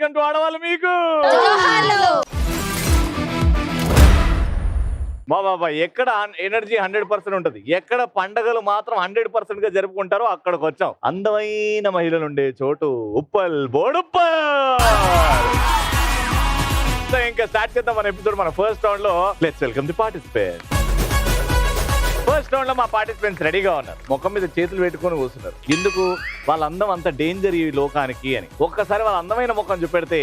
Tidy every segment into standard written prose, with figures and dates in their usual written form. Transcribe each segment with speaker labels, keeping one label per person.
Speaker 1: Welcome to ఆడవాళ్ళు మీకు బాబా ఎక్కడ ఎనర్జీ 100% ఉంటది, ఎక్కడ పండగలు మాత్రం 100% గా జరుపుకుంటారో అక్కడికి వచ్చాం. అందమైన మహిళలు ఉండే చోటు ఉప్పల్ బోడుప్పల్. ఇంకా స్టార్ట్ చేద్దాం మన ఎపిసోడ్. మన ఫస్ట్ రౌండ్ లో let's welcome the participants. First round లో మా పార్టిసిపెంట్స్ రెడీగా ఉన్నారు. ముఖం మీద చేతులు పెట్టుకొని కూర్చున్నారు. ఎందుకు? వాళ్ళ అందం అంత డేంజర్ ఈ లోకానికి అని. ఒక్కసారి వాళ్ళ అందమైన ముఖం చూపెడితే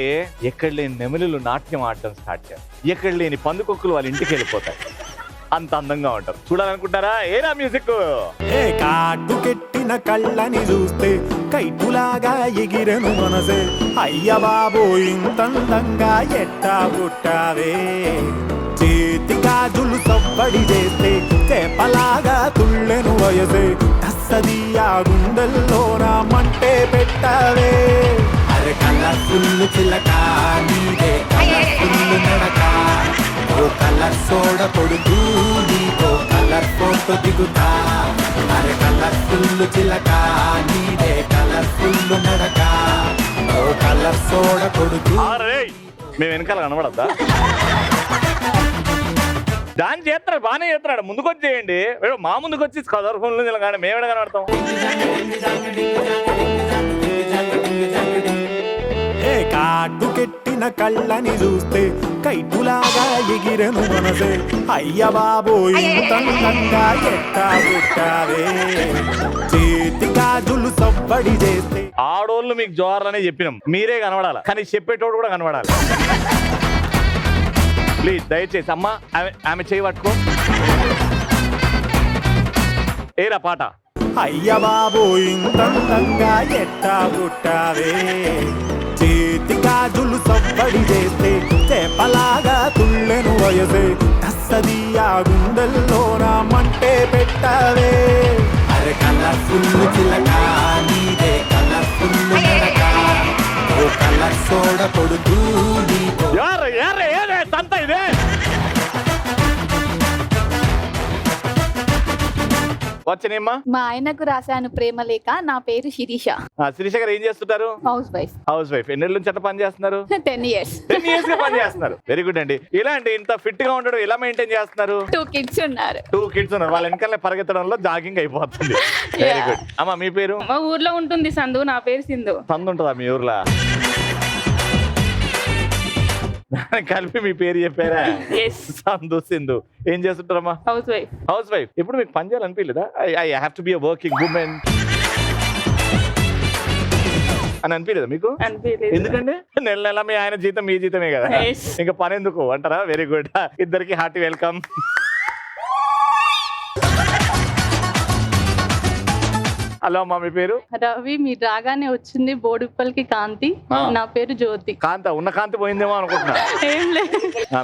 Speaker 1: ఎక్కడ లేని నెమలిలు నాట్యం ఆడటం స్టార్ట్ చేస్తారు, ఎక్కడ లేని పందుకొక్కులు వాళ్ళ ఇంటికి వెళ్ళిపోతాయి. అంత అందంగా ఉంటారు. చూడాలనుకుంటారా? ఏరా మ్యూజిక్.
Speaker 2: కాటు కెట్టిన కళ్ళని చూస్తే కైటులాగా ఎగిరెను మనసే, అయ్య బాబో ఇంతందంగా ఎట్టా పుట్టావే. చేతి గాజులు సవ్వడి చేస్తే చేపలాగా తుళ్ళెను వయసే, తస్సదియా గుండెల్లోన మంటే పెట్టావే. అరే కలర్ఫుల్ చిలక నీదే కలర్ఫుల్ నడక, ఓ కలర్ సోడ కొడుతూ నీకో కలర్ ఫోటో దిగుతా. అరే కలర్ఫుల్ చిలక నీదే కలర్ఫుల్ నడక, ఓ కలర్ సోడ కొడుతూ.
Speaker 1: మేము వెనకాల కనబడద్దా? దాన్ని చేస్తున్నాడు, బాగానే చేస్తున్నాడు. ముందుకొచ్చి చేయండి. మా ముందుకు వచ్చి కలర్ఫుల్ కానీ మేమే కనబడతాం.
Speaker 2: కాటు కెట్టిన కళ్ళని చూస్తే కైటులాగా ఎగిరెను మనసే, అయ్య బాబో ఇంతందంగా ఎట్టా పుట్టావే. చేతి గాజులు సవ్వడి చేస్తే.
Speaker 1: ఆడోళ్ళు మీకు జోహార్లనే చెప్పినాం, మీరే కనబడాలి, కానీ చెప్పేటోడు కూడా కనబడాలి. ప్లీజ్ దయచేసి అమ్మా ఆమె చేయి పట్టుకో. ఏరా పాట.
Speaker 2: అయ్య బాబో ఇంతందంగా ఎట్టా పుట్టావే. చేతి గాజులు సవ్వడి చేస్తే చేపలాగా తుళ్ళెను వయసే, తస్సదియా గుండెల్లోన మంటే పెట్టావే. అరే కలర్ఫుల్ చిలక నీదే కలర్ఫుల్ నడక, ఓ కలర్ సోడ కొడుతూ నీకో.
Speaker 1: సంత ఇదే. వచ్చినేమ్మా?
Speaker 3: మా ఆయనకు రాశాను ప్రేమ లేఖ. నా పేరు శిరీష.
Speaker 1: శిరీష గారు ఏం చేస్తుంటారు?
Speaker 3: House wife.
Speaker 1: House wife. ఎన్ని నుంచి అట్లా పని చేస్తున్నారు?
Speaker 3: 10 years.
Speaker 1: 10 years గా పని చేస్తున్నారు. వెరీ గుడ్ అండి. ఇలా అంటే ఇంత ఫిట్ గా ఉండడం ఎలా మెయింటైన్ చేస్తున్నారు?
Speaker 3: 2 kids ఉన్నారు.
Speaker 1: 2 kids ఉన్నారు. వాళ్ళ వెనకాల పరిగెత్తడంలో జాగింగ్ అయిపోతుంది. Very good. అమ్మా మీ పేరు?
Speaker 4: మా ఊర్లో ఉంటుంది సందు. నా పేరు సింధు.
Speaker 1: సందు ఉంటుందా మీ ఊర్లో? కలిపి మీ పేరు చెప్పారా? సందు సింధు. ఏం చేస్తుంటారమ్మా?
Speaker 4: House wife.
Speaker 1: House wife. ఇప్పుడు మీకు పని చేయాలనిపించలేదా? I have to be a working women అని అనిపించలేదా మీకు? ఎందుకంటే నెల నెల మీ ఆయన జీతం మీ జీతమే కదా, ఇంకా పని ఎందుకు అంటారా? Very good. ఇద్దరికి హార్టీ వెల్కమ్. హలో అమ్మా మీ పేరు?
Speaker 3: రవి. మీరు రాగానే వచ్చింది బోడుప్పల్కి కాంతి. నా పేరు జ్యోతి.
Speaker 1: కాంత ఉన్న కాంతి పోయిందేమో అనుకుంటున్నా.
Speaker 3: ఏం లేదు.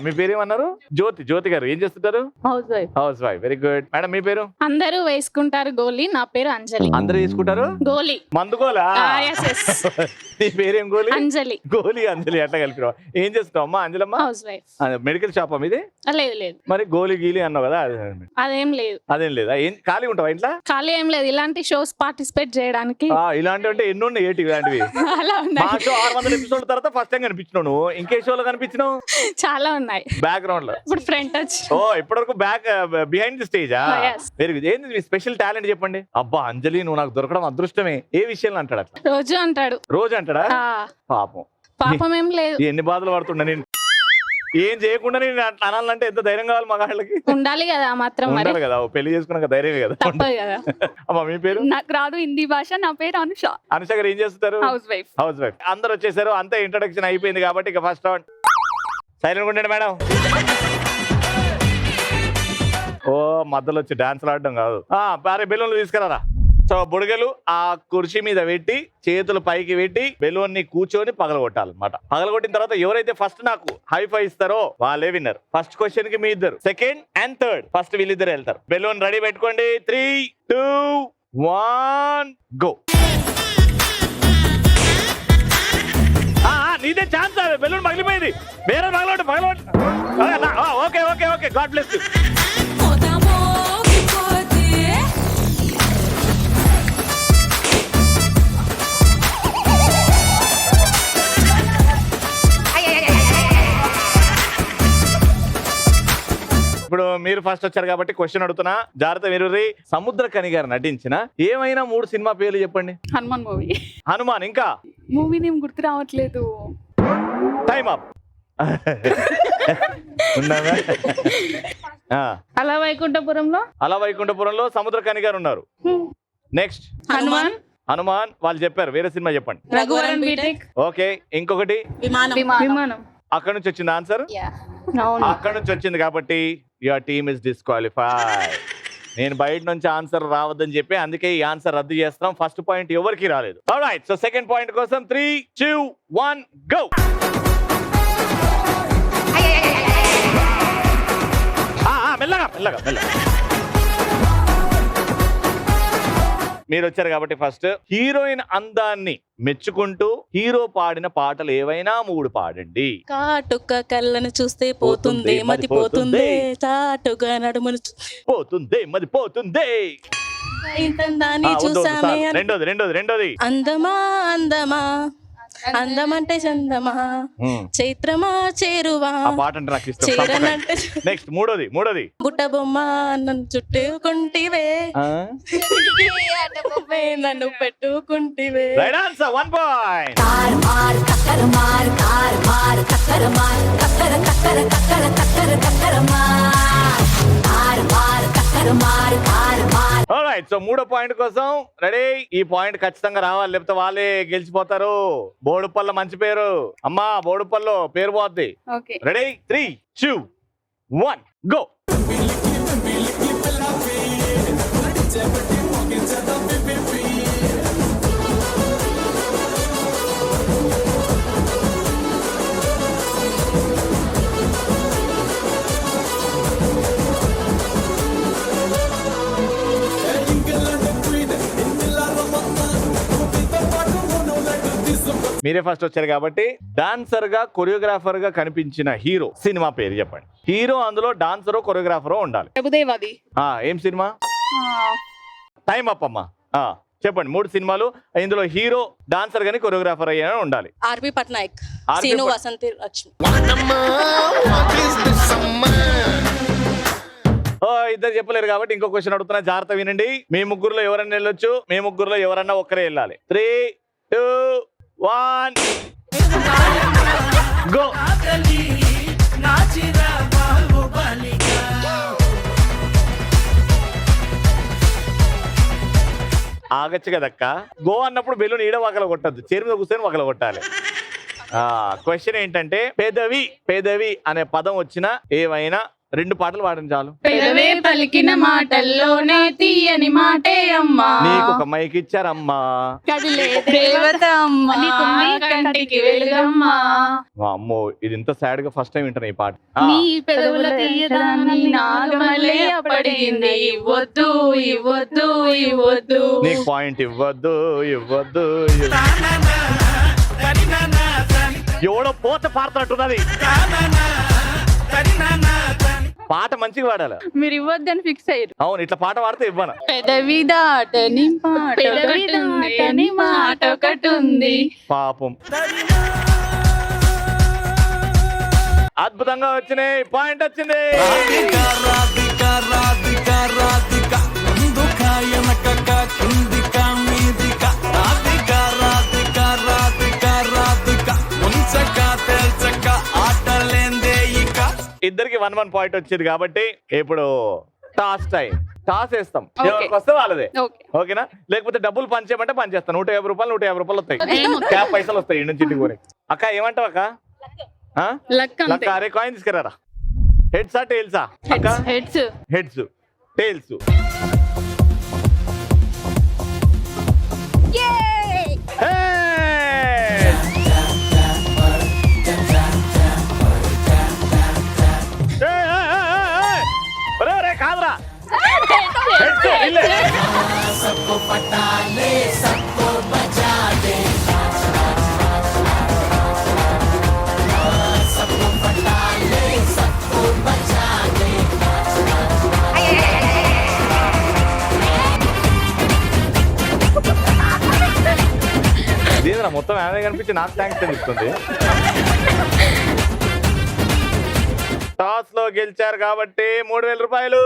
Speaker 1: మీ పేరు ఏమన్నారు? జ్యోతి. జ్యోతి గారు ఏం చేస్తుంటారు?
Speaker 3: House wife.
Speaker 1: House wife. Very good. Madam మీ పేరు?
Speaker 4: అందరూ వేసుకుంటారు గోలీ. నా పేరు అంజలి.
Speaker 1: అందరూ వేసుకుంటారు
Speaker 4: గోలీ.
Speaker 1: మందుగోలా? నీ పేరేం? గోలీ.
Speaker 4: అంజలి.
Speaker 1: గోలీ అంజలి అట్లా కలిపి. ఏం చేస్తావు అమ్మా Anjalamma?
Speaker 4: House wife.
Speaker 1: Medical shop మీది?
Speaker 4: లేదు లేదు.
Speaker 1: మరి గోలీ గీలి అన్నావు కదా,
Speaker 4: అదేం లేదు.
Speaker 1: అదేం లేదా? ఏం ఖాళీ ఉంటావా ఇంట్లో?
Speaker 4: ఖాళీ ఏం లేదు. ఇలాంటి షోస్ పార్టిసిపేట్ చేయడానికి.
Speaker 1: ఇలాంటివి అంటే ఎన్ని ఉన్నాయి? ఏంటి ఇలాంటివి? మా షో 600 ఎపిసోడ్ల తర్వాత ఫస్ట్ టైం కనిపించినావు నువ్వు. ఇంకే షోలో కనిపించినావు?
Speaker 4: చాలా ఉన్నాయి
Speaker 1: బ్యాక్గ్రౌండ్ లో.
Speaker 4: ఇప్పుడు ఫ్రంట్ టచ్.
Speaker 1: ఓ ఇప్పటివరకు బ్యాక్ బిహైండ్ ది స్టేజా? Very good. ఏంది మీ స్పెషల్ టాలెంట్ చెప్పండి. అబ్బా అంజలి నువ్వు నాకు దొరకడం అదృష్టమే. ఏ విషయంలో అంటాడు అట్లా?
Speaker 4: రోజు అంటాడు.
Speaker 1: రోజు అంటాడా? పాపం.
Speaker 4: పాపం ఏం లేదు.
Speaker 1: ఎన్ని బాధలు పడుతున్నా నేను. ఏం చేయకుండా నేను అనాలంటే ఎంత ధైర్యం కావాలి మగాళ్ళకి?
Speaker 4: ఉండాలి కదా మాత్రం.
Speaker 1: ఉండాలి కదా, పెళ్లి చేసుకున్నాక ధైర్యమే కదా. అమ్మా మీ పేరు?
Speaker 3: నాకు రాదు హిందీ భాష. నా పేరు అనుష.
Speaker 1: అనుష గారు ఏం చేస్తారు?
Speaker 3: House wife.
Speaker 1: House wife. అందరు వచ్చేసారు, అంతా ఇంట్రొడక్షన్ అయిపోయింది కాబట్టి ఇక ఫస్ట్ రౌండ్. సైలెంట్ ఉండండి మేడం. ఓ మధ్యలో వచ్చి డాన్స్ ఆడడం కాదు. భారీ బెలూన్లు తీసుకురారా. సో బుడగలు ఆ కుర్చీ మీద పెట్టి చేతులు పైకి పెట్టి బెలూన్ ని కూర్చొని పగలగొట్టాలన్నమాట. పగలగొట్టిన తర్వాత ఎవరైతే ఫస్ట్ నాకు హై-ఫై ఇస్తారో వాళ్ళే విన్నర్. ఫస్ట్ క్వశ్చన్ కి మీ ఇద్దరు, సెకండ్ అండ్ థర్డ్ ఫస్ట్ వీళ్ళిద్దరు వెళ్తారు. బెలూన్ రెడీ పెట్టుకోండి. 3, 2, 1 గో. నీదే ఛాన్స్. బెలూన్ పగిలిపోయింది. వేరే పగలగొట్టు. Okay okay okay. God bless you. ఇప్పుడు మీరు ఫస్ట్ వచ్చారు కాబట్టి క్వశ్చన్ అడుగుతున్నా, జాగ్రత్త మీరు. సముద్రకని గారు నటించిన ఏమైనా 3 సినిమా పేర్లు చెప్పండి.
Speaker 3: హనుమాన్ మూవీ.
Speaker 1: హనుమాన్, ఇంకా
Speaker 3: మూవీ నేమ్ గుర్తు రావట్లేదు.
Speaker 1: Time up. ఉన్నావా?
Speaker 4: అలా వైకుంఠపురంలో
Speaker 1: అలా వైకుంఠపురంలో సముద్రకని గారు ఉన్నారు. నెక్స్ట్ హనుమాన్ వాళ్ళు చెప్పారు. వేరే సినిమా చెప్పండి.
Speaker 4: రఘువరన్ బీటెక్.
Speaker 1: ఓకే, ఇంకొకటి
Speaker 4: విమానం.
Speaker 1: అక్కడ నుంచి వచ్చింది ఆన్సర్.
Speaker 3: అవును.
Speaker 1: అక్కడ నుంచి వచ్చింది కాబట్టి యువర్ టీమ్ ఇస్ డిస్క్వాలిఫైడ్. నేను బయట నుంచి ఆన్సర్ రావద్దని చెప్పి అందుకే ఈ ఆన్సర్ రద్దు చేస్తాం. ఫస్ట్ పాయింట్ ఎవరికి రాలేదు. ఆల్రైట్, సో సెకండ్ పాయింట్ కోసం 3, 2, 1 గో. మెల్లగా మెల్లగా మెల్లగా. మీరు వచ్చారు కాబట్టి ఫస్ట్ హీరోయిన్ అందాన్ని మెచ్చుకుంటూ హీరో పాడిన పాటలు ఏవైనా 3 పాడండి.
Speaker 5: కాటుక కళ్ళను చూస్తే పోతుంది మతి పోతుంది, చాటుగా నడుమును
Speaker 1: పోతుంది మది పోతుంది.
Speaker 5: ఇంతందాన్ని చూసామే
Speaker 1: రెండోది
Speaker 5: అందమా అందమా అందమంటే చందమా, చైత్రమా చేరువా
Speaker 1: ఆ పాట అంటే నాకు ఇష్టం.
Speaker 5: చేరనంటే
Speaker 1: నెక్స్ట్ మూడోది
Speaker 5: బుట్ట బొమ్మ నన్ను చుట్టుకుంటివే, నన్ను పెట్టుకుంటివే.
Speaker 1: Right answer, 1 point. Alright, so 3వ పాయింట్ కోసం రెడీ. ఈ పాయింట్ ఖచ్చితంగా రావాలి, లేకపోతే వాళ్ళే గెలిచిపోతారు. బోడుపల్ల మంచి పేరు అమ్మా, బోడుపల్లో పేరు పోద్ది.
Speaker 3: ఓకే.
Speaker 1: Ready 3, 2, 1 go. మీరే ఫస్ట్ వచ్చారు కాబట్టి డాన్సర్ గా కొరియోగ్రాఫర్ గా కనిపించిన హీరో సినిమా పేరు చెప్పండి. హీరో అందులో డాన్సరో కొరియోగ్రాఫరో ఉండాలి.
Speaker 3: ప్రభుదేవాది.
Speaker 1: ఏం సినిమా? టైం అప్ అమ్మా. చెప్పండి 3 సినిమాలు, ఇందులో హీరో డాన్సర్ గాని కొరియోగ్రాఫర్ అయ్యా ఉండాలి.
Speaker 5: ఆర్పి పట్నాయక్, సీను వసంతి లక్ష్మి.
Speaker 1: ఇద్దరు చెప్పలేరు కాబట్టి ఇంకో క్వశ్చన్ అడుగుతున్నా, జాగ్రత్త వినండి. మీ ముగ్గురులో ఎవరన్నా వెళ్ళొచ్చు, మీ ముగ్గురులో ఎవరన్నా ఒక్కరే వెళ్ళాలి. 3, 2, 1 గో. ఆగచ్చు కదక్క. గో అన్నప్పుడు బెలూన్ ఈడ వగల కొట్టద్దు, చైర్ మీద కూర్చొని వగల కొట్టాలి. క్వశ్చన్ ఏంటంటే పెదవి అనే పదం వచ్చిన ఏవైనా 2 పాటలు పాడండి చాలు.
Speaker 3: పెదవే పలికిన మాటల్లోనే తీయని మాటే అమ్మా,
Speaker 1: నీకు ఒక మైక్ ఇచ్చారమ్మా,
Speaker 3: కదిలే దేవత అమ్మా, కంటికి వెలుగమ్మా.
Speaker 1: అమ్మో, ఇది ఇంత సాడ్ గా ఫస్ట్ టైం వింటాను ఈ పాట.
Speaker 3: నీ పెదవుల తీయదాన్ని నాగమల్లే అప్పడిగింది, ఇవ్వద్దు ఇవ్వద్దు ఇవ్వద్దు,
Speaker 1: నీకు పాయింట్ ఇవ్వద్దు. ఎవడో పోత పాడుతున్నట్టున్నది. పాట మంచిగా పాడాలి.
Speaker 3: మీరు ఇవ్వద్దు అని ఫిక్స్ అయ్యారు.
Speaker 1: అవును, ఇట్లా పాట పాడితే ఇవ్వను.
Speaker 3: పెదవి దాటని మాట ఒకటి ఉంది.
Speaker 1: పాపం. అద్భుతంగా వచ్చినాయి, పాయింట్ వచ్చింది. ఇద్దరికి 1 పాయింట్ వచ్చింది కాబట్టి ఇప్పుడు టాస్ టైం. టాస్ వేస్తాం, ఎవరికి వస్తే వాళ్ళదే. ఓకేనా? లేకపోతే డబ్బులు పంచేయమంటే పంచేస్తాను. 150 రూపాయలు వస్తాయి. క్యాప్ పైసలు వస్తాయి ఇంటి నుంచి ఇంటికి కొని. అక్క ఏమంటావు అక్క? లక్క. అరే కాయిన్ తీసుకురారా. హెడ్సా టైల్సా అక్క? హెడ్స్. టైల్స్. కాదురా, ఇదేనా మొత్తం ఆమె కనిపించి నాకు థ్యాంక్స్ అని చెప్తుంది. టాస్ టాస్ లో గెలిచారు కాబట్టి 3000 రూపాయలు.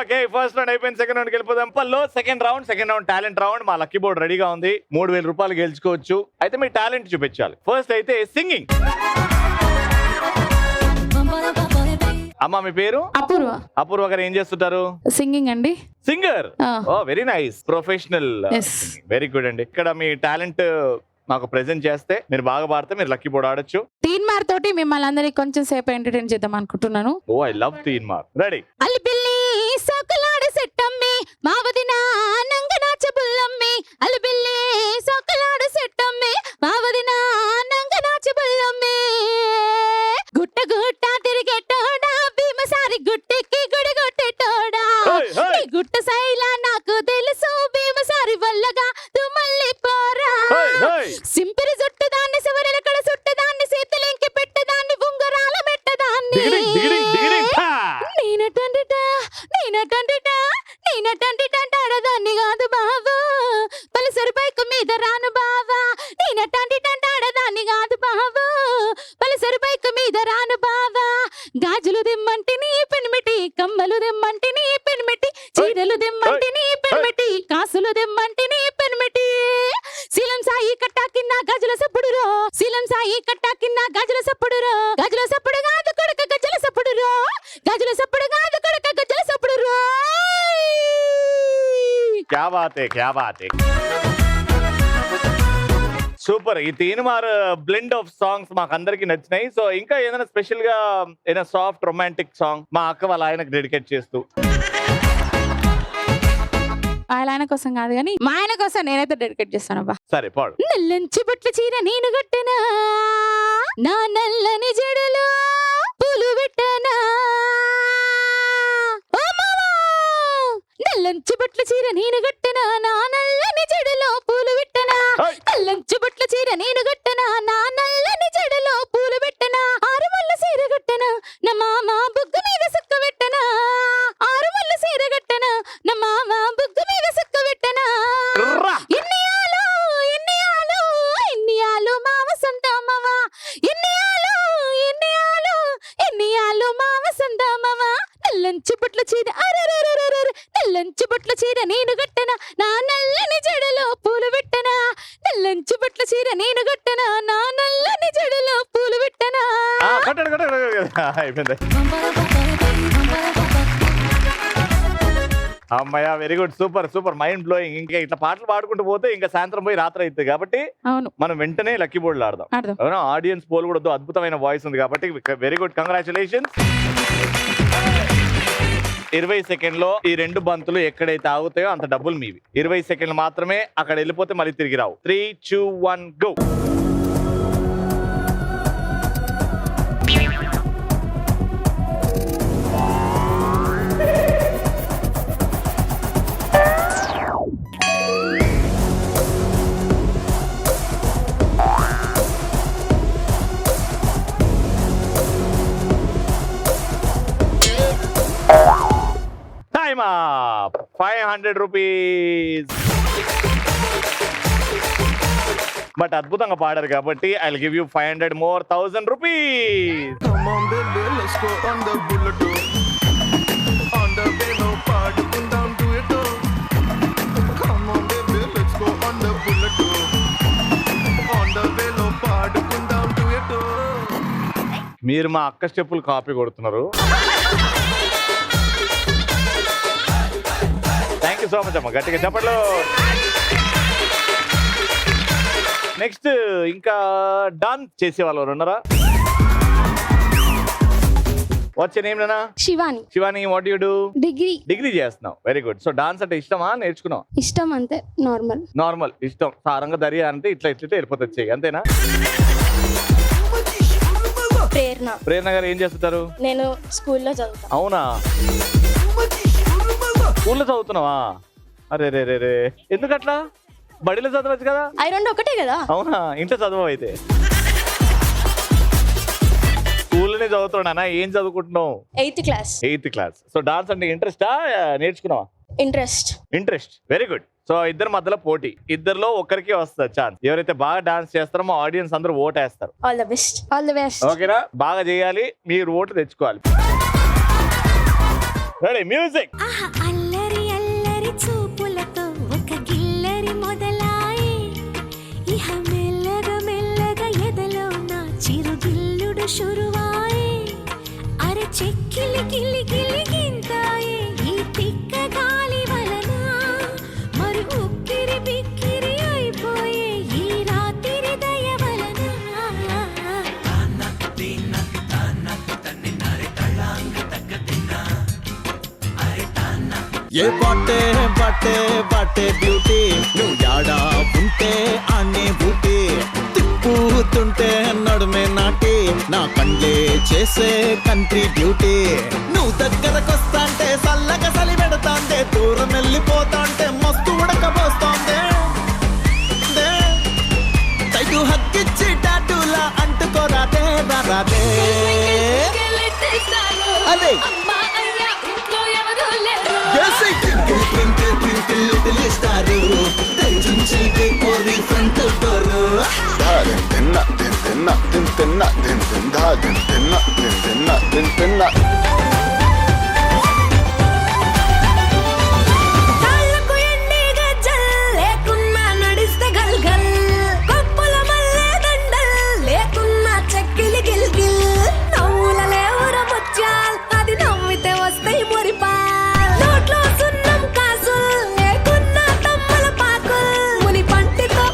Speaker 1: ఓకే, ఫస్ట్ రౌండ్ అయిపోయింది. సెకండ్ రౌండ్కి వెళ్ళిపోదాం. పల్లో సెకండ్ రౌండ్ టాలెంట్ రౌండ్. మా లక్కీ బోర్డ్ రెడీగా ఉంది. 3000 రూపాయలు గెలుచుకోవచ్చు. అయితే మీ టాలెంట్ చూపించాలి. ఫస్ట్ అయితే సింగింగ్. అమ్మా మీ పేరు?
Speaker 4: అపూర్వ.
Speaker 1: అపూర్వ గారు ఏం చేస్తుంటారు?
Speaker 4: సింగింగ్ అండి.
Speaker 1: Singer. Oh very nice, professional.
Speaker 4: Yes.
Speaker 1: Very good అండి. ఇక్కడ మీ టాలెంట్ మాకు ప్రెజెంట్ చేస్తే, మీరు బాగా పాడితే మీరు లక్కీ బోర్డ్ ఆడొచ్చు.
Speaker 4: తీన్ మార్ తోటి మిమ్మల్ని అందరికి కొంచెం సేపు ఎంటర్టైన్ చేద్దాం అనుకుంటున్నాను.
Speaker 1: ఓ ఐ లవ్ తీన్ మార్. రెడీ?
Speaker 4: అలిబిల్లి సోకలాడ సెట్టమ్మి మావదిన నంగనాచ బుల్లమ్మి. అలిబిల్లి సోకలాడ సెట్టమ్మి మావదిన నంగనాచ బుల్లమ్మి. గుట్ట గుట్ట తిరిగేటోడా భీమసారి గుట్టెక్కి గుడి కొట్టేటోడా. నీ గుట్ట సైలా నాకు తెలుసు భీమసారి వల్లగా తుమల్లి పోరా. సింపిరి జుట్టుదాన్ని శివరెలకడ సుట్టదాన్ని సీతలింకి పెట్టదాన్ని ఉంగరాల మెట్టదాన్ని. నేనటండిటాడదాన్ని కాదు బావా పలుసరి బైకు మీద రాను బావా. నేనటండిటాడదాన్ని కాదు బావా పలుసరి బైకు మీద రాను బావా. గాజులు దిమ్మంటిని పెనిమిటి, కమ్మలు దిమ్మంటిని పెనిమిటి, చీరలు దిమ్మంటిని పెనిమిటి, కాసులు దిమ్మంటిని పెనిమిటి. శీలం సాయి కట్టాకిన్న గజల సప్పుడురో, శీలం సాయి కట్టాకిన్న గజల సప్పుడురో. గజల సప్పుడు కాదు కొడక గజల సప్పుడురో, గజల సప్పుడు కాదు కొడక గజల సప్పుడురో.
Speaker 1: క్యా బాత్ హై, క్యా బాత్ హై. సూపర్. ఈ తీన్మార్ బ్లెండ్ ఆఫ్ సాంగ్స్ మాకు అందరికి నచ్చినాయి. సో ఇంకా ఏదైనా స్పెషల్ గా ఏదైనా సాఫ్ట్ రొమాంటిక్ సాంగ్ మా అక్క వాళ్ళ ఆయనకు డెడికేట్ చేస్తూ.
Speaker 4: ఆయన కోసం కాదు కానీ మా ఆయన కోసం నేనైతే డెడికేట్ చేస్తాను. అబ్బా
Speaker 1: సరే పాడు.
Speaker 4: నల్లంచి బొట్ల చీర నేను గట్టనా, నా నల్లని జడలో పూలు పెట్టనా. ఓ మావా, నల్లంచి బొట్ల చీర నేను గట్టనా, నా నల్లని జడలో పూలు పెట్టనా. నల్లంచి బొట్ల చీర నేను గట్టనా, నా నల్లని జడలో పూలు పెట్టనా. ఆరుమల్ల సీర గట్టనా, నా మామ బుగ్గు మీద సుక్క పెట్టనా. ఆరుమల్ల సీర గట్టనా, నా మామ బుగ్గు మీద సుక్క పెట్టనా. ఎన్నియాలు ఎన్నియాలు ఎన్నియాలు మామ సంతామవ. ఎన్నియాలు ఎన్నియాలు ఎన్నియాలు మామ సంతామవ. నల్లంచి బొట్ల చీర అరరరరర, నల్లంచి బొట్ల చీర నేను గట్టనా, నా నల్లని జడలో పూలు పెట్టనా. నల్లంచి బొట్ల చీర నేను గట్టనా, నా నల్లని జడలో పూలు పెట్టనా.
Speaker 1: అయిపోయింది. అమ్మయ్య, very good, super super, mind blowing. ఇంకా ఇట్లా పాటలు పాడుకుంటూ పోతే ఇంకా సాయంత్రం పోయి రాత్రి అవుతుంది కాబట్టి
Speaker 4: అవును
Speaker 1: మనం వెంటనే లక్కీ బోర్డులు ఆడదాం. అవునా? ఆడియన్స్ పోల్ కూడా వద్దు, అద్భుతమైన వాయిస్ ఉంది కాబట్టి వెరీ గుడ్, కంగ్రాచులేషన్స్. 20 సెకండ్లో ఈ 2 బంతులు ఎక్కడైతే ఆగుతాయో అంత డబ్బులు మీవి. 20 సెకండ్లు మాత్రమే, అక్కడ వెళ్ళిపోతే మళ్ళీ తిరిగి రావు. 3, 2, 1 go. Time up. 500 rupees. But అద్భుతంగా పాడారు కాబట్టి I will give you 500 more 1000 rupees.
Speaker 6: Come on baby, let's go on the bullet. On the velo, paadukundam duet. Come on baby, let's go on the bullet. On the velo, paadukundam duet.
Speaker 1: మీరు మా అక్క స్టెప్పులు copy కొడుతున్నారు. Thank you so much అమ్మ, గట్టిగా చెప్పండి. Next ఇంకా dance చేసే వాళ్ళు ఉన్నారా? వచ్చే నేమ్ నానా?
Speaker 7: Shivani.
Speaker 1: Shivani, what you do?
Speaker 7: Degree
Speaker 1: చేస్తున్నావు. Very good. సో డాన్స్ అంటే ఇష్టమా, నేర్చుకున్నావు?
Speaker 7: ఇష్టం అంతే, నార్మల్
Speaker 1: ఇష్టం. సారంగా దర్యా అంటే ఇట్లా వెళ్ళిపోతుంది చెయ్యి, అంతేనా? ప్రేరణ గారు ఏం చేస్తుంటారు?
Speaker 5: నేను స్కూల్లో చదువుతాను.
Speaker 1: అవునా? స్కూల్లో చదువుతున్నావా? అరే రే రే రే ఎందుకు అట్లా? బడిలో చదవచ్చు కదా.
Speaker 7: అవి రెండు ఒకటే కదా.
Speaker 1: అవునా? ఇంట్లో చదవవు అయితే. స్కూల్లోనే చదువుతున్నానా? ఏం చదువుకుంటున్నావు?
Speaker 7: 8th class.
Speaker 1: 8th class. So dance అంటే ఇంట్రెస్టా, నేర్చుకున్నావా? ఇంట్రెస్ట్. Very good. సో ఇద్దరు మధ్యలో పోటీ, ఇద్దరులో ఒకరికి వస్తుంది ఛాన్స్. ఎవరైతే బాగా డాన్స్ చేస్తారో మా ఆడియన్స్ అందరూ ఓటేస్తారు.
Speaker 7: All the best.
Speaker 1: ఓకేనా? బాగా చేయాలి, మీరు ఓటు తెచ్చుకోవాలి. Ready, music.
Speaker 4: అల్లరి అల్లరి చూపులతో ఒక గిల్లరి మొదలాయి ఇహ మెల్లగా మెల్లగా ఎదలో నా చిరుగిల్లుడు షురువాయి అరే చెక్కిలి గిల్లి గిల్లి గింతాయి ఈ తిక్క గాలి వలన మరి ఉక్కిరి బిక్కిరి అయిపోయే ఈ రాత్రి దయ వలన
Speaker 2: ఏ బాటే బాటే బాటే బ్యూటీ, నువ్వు యాడా ఉంటే అనే బూటీ, తిప్పుతుంటే నడుమే నాటి నా కండ్లే చేసే కంట్రీ బ్యూటీ. నువ్వు దగ్గరకొస్తాంటే సల్లగా సలి పెడతాందే, దూరం వెళ్ళిపోతాంటే మస్తు ఉడకబోస్తోందే. తైదు హక్కిచ్చి టాటూలా అంటుకోరాదే రాదే. అదే
Speaker 4: కాళ్ళకు ఎండి గజ్జల్ లేకున్నా నడిస్తే గల్గల్ కొప్పుల మల్లె దండల్ లేకున్నా చెక్కిలి గిల్గిల్ నవ్వుల లేవుర ముత్యాల్ అది నవ్వితే వస్తాయి మురిపాల్ నోట్లో సున్నం కాసుల్ లేకున్నా తమ్మల పాకుల్ ముని పంటితో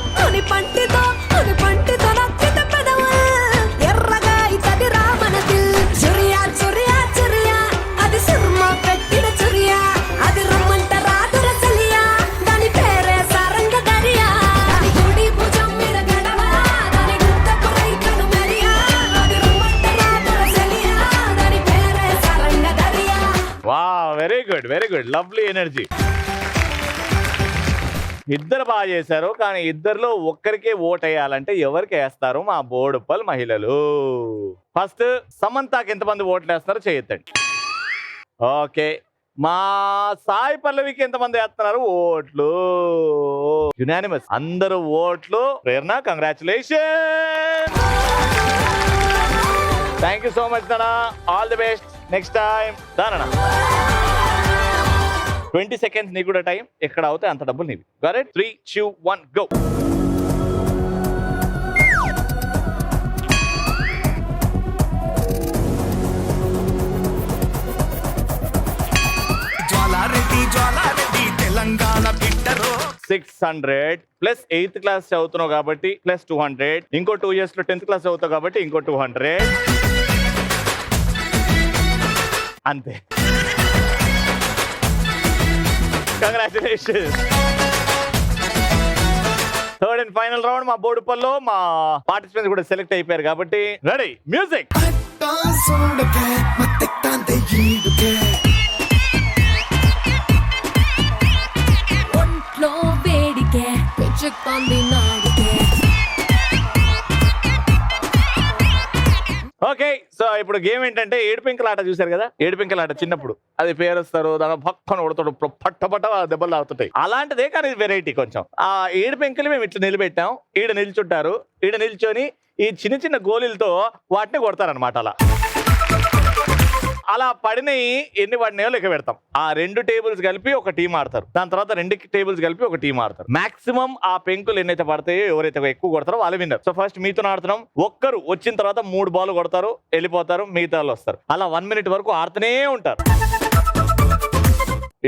Speaker 4: నొక్కితే పెదవుల్ ఎర్రగా ఇతది రామనది చురియా చురియా చురియా అది సిర్మ పెట్టిన చురియా అది రమ్మంట రాదుర సలియా దాని పేరే సారంగ దరియా దాని గుడి భుజం మీద గడవా దాని గుట్టకు రైకను మరియా అది రమ్మంట రాదుర సలియా దాని పేరే Saranga Dariya.
Speaker 1: Wow, very good, very good, lovely energy. ఇద్దరు బాగా చేశారు, కానీ ఇద్దరిలో ఒక్కరికే ఓట్ వేయాలంటే ఎవరికి వేస్తారు మా బోడుప్పల్ మహిళలు? ఫస్ట్ సమంతాకి ఎంతమంది ఓట్లు వేస్తున్నారో చేయొద్దండి. ఓకే, మా సాయి పల్లవికి ఎంతమంది వేస్తున్నారు ఓట్లు? యునానిమస్, అందరూ ఓట్లు. Prerana, congratulation. Thank you so much నానా, all the best. Next time దానా 20 seconds నీకు కూడా టైం. ఎక్కడ అవుతాయి అంత డబ్బులు నీవి. కరెక్ట్? 3, 2, 1 గో.
Speaker 2: జ్వాలారెడ్డి తెలంగాణ బిడ్డరో.
Speaker 1: 600 ప్లస్ 8th క్లాస్ చదువుతున్నావు కాబట్టి ప్లస్ 200, ఇంకో 2 years లో 10th క్లాస్ చదువుతావు కాబట్టి ఇంకో 200. అంతే. Congratulation. Third and final round మా బోడుపల్లో మా పార్టిసిపెంట్స్ కూడా సెలెక్ట్ అయిపోయారు కాబట్టి రెడీ, మ్యూజిక్.
Speaker 4: ఒంట్లో వేడికే పిచ్చెక్కింది నాడికే.
Speaker 1: ఓకే, సో ఇప్పుడు గేమ్ ఏంటంటే ఏడుపెంకలాట. చూసారు కదా ఏడుపెంకలాట? చిన్నప్పుడు అది పేరుస్తారు, దాని పక్కన కొడతాడు, పట్ట దెబ్బలు తాగుతుంటాయి. అలాంటిదే, కానీ వెరైటీ కొంచెం. ఆ ఏడుపెంకలు మేము ఇట్లా నిలబెట్టాం, ఈడ నిల్చుంటారు, ఈడ నిల్చొని ఈ చిన్న చిన్న గోళీలతో వాటిని కొడతారనమాట. అలా పడినవి ఎన్ని పడినాయో లెక్క పెడతాం. ఆ 2 tables కలిపి ఒక టీం ఆడతారు, దాని తర్వాత 2 tables కలిపి ఒక టీం ఆడతారు. మాక్సిమం ఆ పెంకులు ఎన్నైతే పడతాయో, ఎవరైతే ఎక్కువ కొడతారో వాళ్ళు విన్నర్. సో ఫస్ట్ మీతో ఆడుతున్నాం. ఒక్కరు వచ్చిన తర్వాత 3 బాల్ కొడతారు, వెళ్ళిపోతారు, మిగతా వాళ్ళు వస్తారు. అలా 1 minute వరకు ఆడుతూనే ఉంటారు.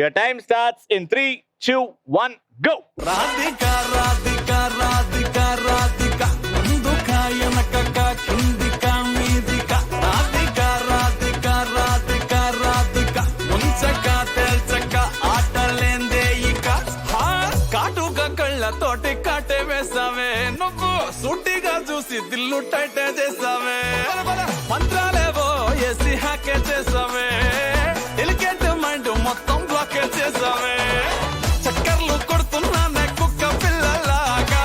Speaker 1: Your time starts in 3, 2, 1 go.
Speaker 2: Radhika Radhika Radhika Radhika ముందుక ఎనకక కిందిక మీదిక Radhika Radhika Radhika Radhika ముంచక తెల్చక ఆటలేందే ఇక కాటుక కళ్ళతోటి కాటే వేసావే నువ్వు సూటిగా చూసి దిల్లు టైటే చేసావే మంత్రాలేవో ఏసి హ్యాకే చేసావే ఎలికెంట్ మైండ్ మొత్తం బ్లాకే చేసావే చక్కర్లు సిగ్నల్ కొడుతున్నానే కుక్క పిల్లలాగా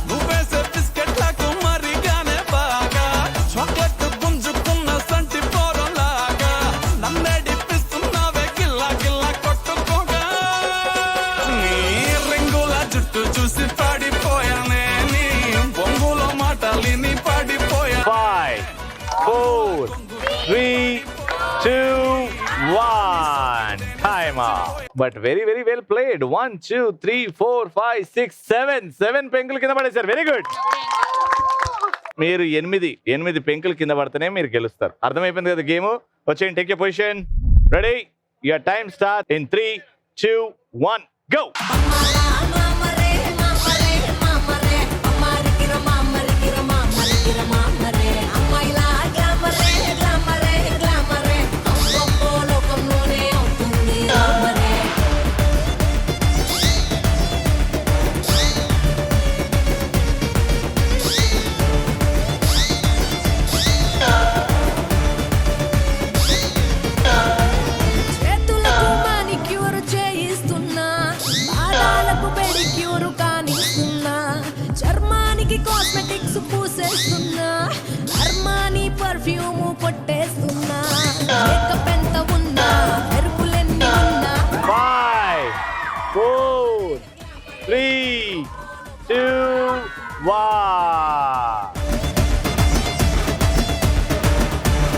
Speaker 2: నువ్వేసే బిస్కెట్లకు మరిగానే బాగా చాక్లెట్ గుంజుకున్న సంటి పోరలాగా నన్నే డిప్పిస్తున్నావే గిల్లా గిల్లా కొట్టుకోగా నీ రింగుల జుట్టు చూసి పాడిపోయానే నీ బొంగులో మాటలిని పాడిపోయా
Speaker 1: 5, 4, 3, 2, 1. Time out. But very well played. 1, 2, 3, 4, 5, 6, 7 పెంకులు కింద పడేశారు. Very good. మీరు 8 పెంకులు కింద పడితేనే మీరు గెలుస్తారు. అర్థమైపోయింది కదా గేమ్. వచ్చేయండి, take your position. Ready? Your time start in 3, 2, 1 go.
Speaker 4: చేతులకు మానిక్యూర్ చేయిస్తున్నా, పాదాలకు పెడిక్యూర్ కానిస్తున్నా, చర్మానికి కాస్మెటిక్స్ పూసేస్తున్నా, అర్మానీ పర్ఫ్యూమ్ కొట్టేస్తున్నా, మేకప్ ఎంత ఉన్నా, మెరుపులెన్ని ఉన్నా
Speaker 1: 5, 4, 3, 2, 1.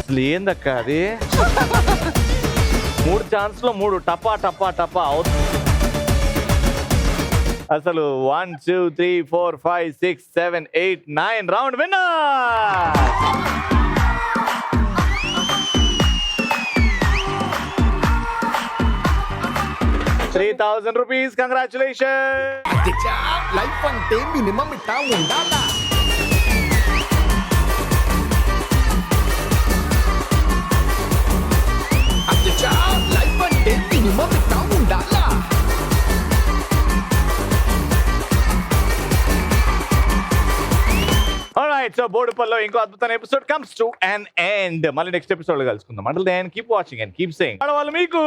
Speaker 1: అసలు ఏందక్క అది? 3 ఛాన్స్లో 3 టపా అవుతుంది. అసలు 1, 2, 3, 4, 5, 6, 7, 8, 9 round winner. 3,000 rupees. Congratulations.
Speaker 6: Life అంటే మినిమం ఇట్టా ఉండాలా లైఫ్ అంటే మినిమం ఇట్టా ఉండాలా
Speaker 1: Alright, so బోడుపల్లో ఇంకో అద్భుతమైన episode comes to an end. మళ్ళీ నెక్స్ట్ ఎపిసోడ్ లో కలుసుకుందాం. Until then, keep watching and keep saying. ఆడవాళ్ళు మీకు